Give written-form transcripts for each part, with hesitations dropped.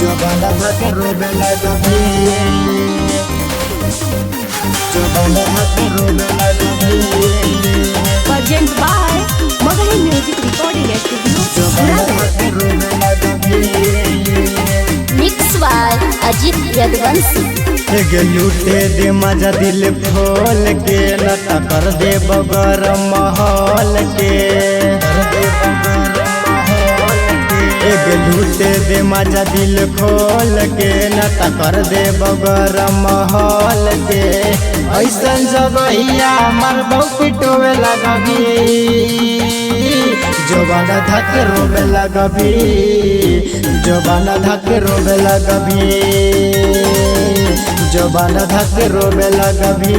जबाना धके रोबे लगबी, जबाना धके रोबे लगबी। Present by Magahi Music Recording Studio, जबाना Nagaland. धके रोबे लगबी। Mix by Ajit Yaduvanshi. एक लूटे दे मजा दिल खोल के लता कर दे बगर महल के, एक लूटे दे मजा दिल खोल के लता कर दे बगर महल के। ऐसन जगहिया मार बहु पिटोवे लगबी, जबाना धके रोबे लगबी, जबाना धके रोबे लगबी, जबाना धके रोबे लगबी,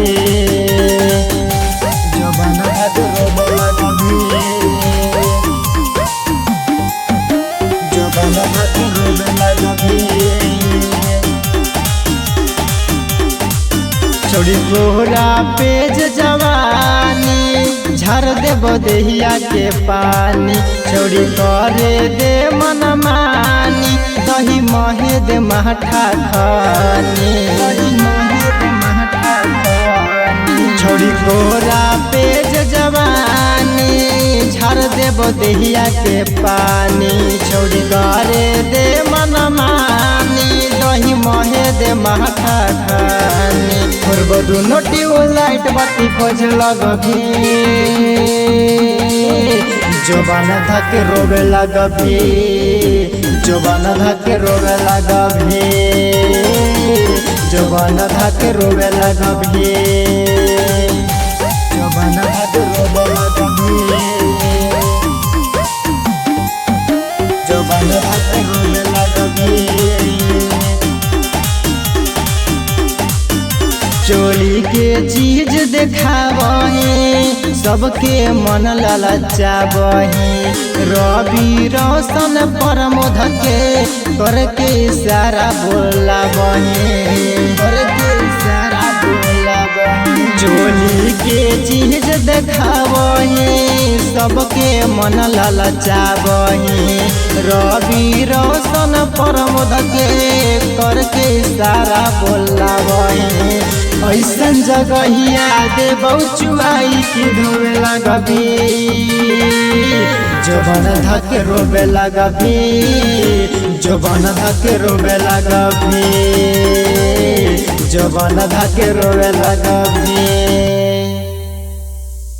जबाना धके रोबे लगबी, जबाना धके रोबे लगबी। छोड़ी कोहरा पेज जवानी झर दे बदेहिया के पानी, छोड़ी करे दे मन मानी दही महे दे महठा खानी, छोड़ी कोहरा पेज जवानी झर दे बदेहिया के पानी, छोड़ी करे दे मन मानी दही महे दे महठा खानी। दुनो ट्यूबलाइट बाती खोज लगबी, जबाना धके रोबे लगबी, जबाना धके रोबे लगबी, जबाना धके रोबे लगबी, जबाना धके रोबे लगबी, जबाना धके रोबे लगबी। चोली के चीज देखावही सबके मन ललचावही, रवि रोशन प्रमोद के करके इशारा बोलावही, करके इशारा बोलावही। चोली के चीज देखावही सबके मन ललचावही, रवि रोशन प्रमोद के करके इशारा बोलावही। ऐसन जगहिया दे बहुचुआई की धोवे लगबी, जबाना धके रोबे लगबी, जबाना धके रोबे लगबी, जबाना धके रोबे लगबी।